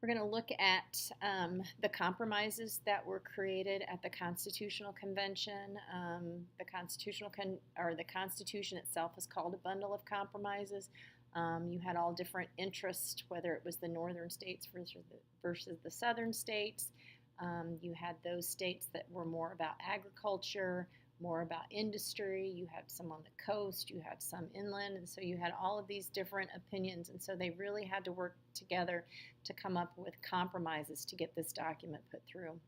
We're going to look at the compromises that were created at the Constitutional Convention. The Constitution itself is called a bundle of compromises. You had all different interests, whether it was the northern states versus the southern states. You had those states that were more about agriculture, more about industry. You had some on the coast, you had some inland, and so you had all of these different opinions, and so they really had to work together to come up with compromises to get this document put through.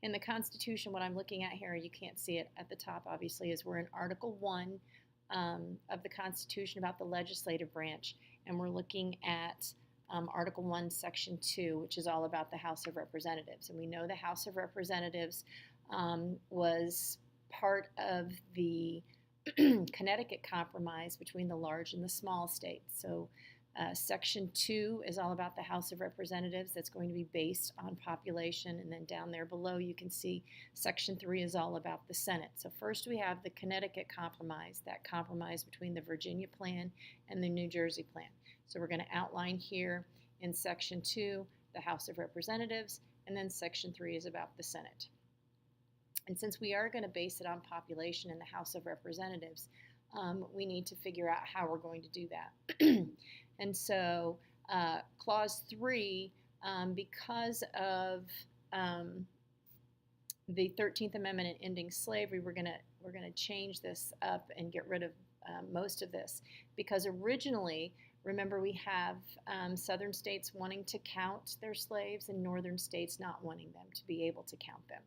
In the Constitution, what I'm looking at here, you can't see it at the top obviously, is we're in Article 1 of the Constitution about the legislative branch, and we're looking at Article 1, Section 2, which is all about the House of Representatives. And we know the House of Representatives was part of the Connecticut Compromise between the large and the small states. So Section 2 is all about the House of Representatives. That's going to be based on population. And then down there below you can see Section 3 is all about the Senate. So first we have the Connecticut Compromise, that compromise between the Virginia Plan and the New Jersey Plan. So we're going to outline here in Section 2 the House of Representatives, and then Section 3 is about the Senate. And since we are going to base it on population in the House of Representatives, we need to figure out how we're going to do that. And so Clause 3, because of the 13th Amendment and ending slavery, we're going to change this up and get rid of most of this. Because originally, remember, we have southern states wanting to count their slaves and northern states not wanting them to be able to count them.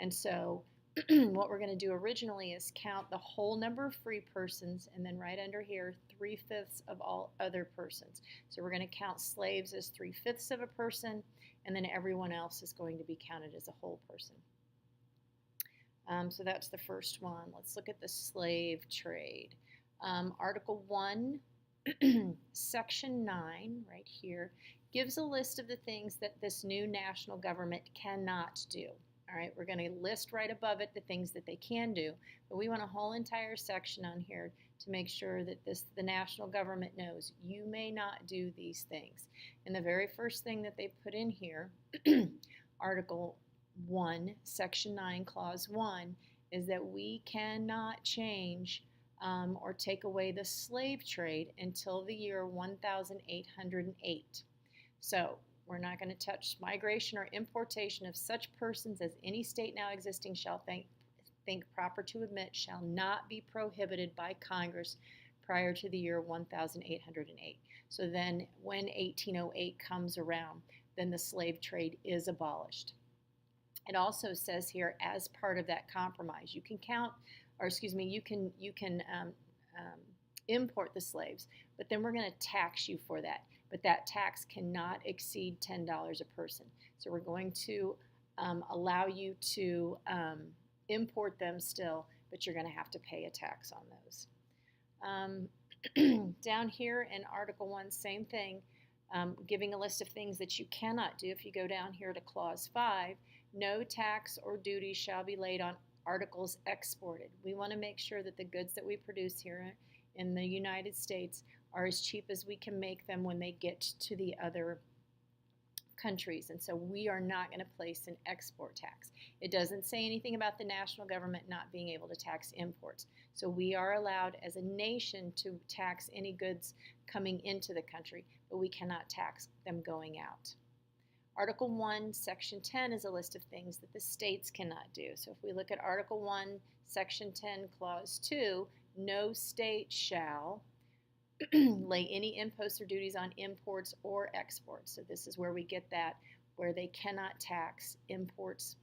And so what we're going to do originally is count the whole number of free persons, and then right under here, 3/5 of all other persons. So we're going to count slaves as 3/5 of a person, and then everyone else is going to be counted as a whole person. So that's the first one. Let's look at the slave trade. Article 1, Section 9, right here, gives a list of the things that this new national government cannot do. All right, we're going to list right above it the things that they can do, but we want a whole entire section on here to make sure that the national government knows you may not do these things. And the very first thing that they put in here, Article 1, Section 9, Clause 1, is that we cannot change or take away the slave trade until the year 1808. So we're not going to touch migration or importation of such persons as any state now existing shall think proper to admit shall not be prohibited by Congress prior to the year 1808. So then when 1808 comes around, then the slave trade is abolished. It also says here, as part of that compromise, you can import the slaves, but then we're going to tax you for that. But that tax cannot exceed $10 a person. So we're going to allow you to import them still, but you're going to have to pay a tax on those. Down here in Article 1, same thing, giving a list of things that you cannot do. If you go down here to Clause 5, no tax or duty shall be laid on articles exported. We want to make sure that the goods that we produce here in the United States are as cheap as we can make them when they get to the other countries. And so we are not going to place an export tax. It doesn't say anything about the national government not being able to tax imports. So we are allowed as a nation to tax any goods coming into the country, but we cannot tax them going out. Article 1, Section 10 is a list of things that the states cannot do. So if we look at Article 1, Section 10, Clause 2, no state shall lay any imposts or duties on imports or exports. So this is where we get that, where they cannot tax imports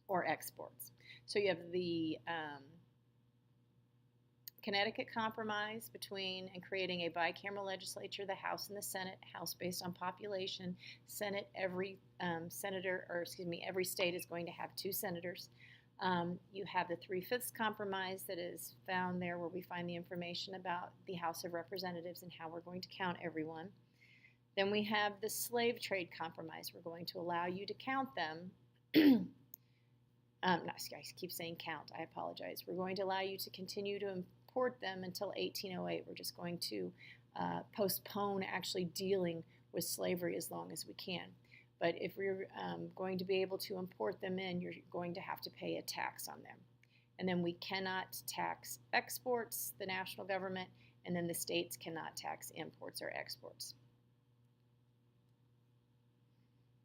or exports. So you have the Connecticut Compromise between and creating a bicameral legislature, the House and the Senate. House based on population, Senate every every state is going to have 2 senators. You have the 3/5 compromise that is found there where we find the information about the House of Representatives and how we're going to count everyone. Then we have the slave trade compromise. We're going to allow you to count them. I keep saying count. I apologize. We're going to allow you to continue to import them until 1808. We're just going to postpone actually dealing with slavery as long as we can. But if we're going to be able to import them in, you're going to have to pay a tax on them. And then we cannot tax exports, the national government, and then the states cannot tax imports or exports.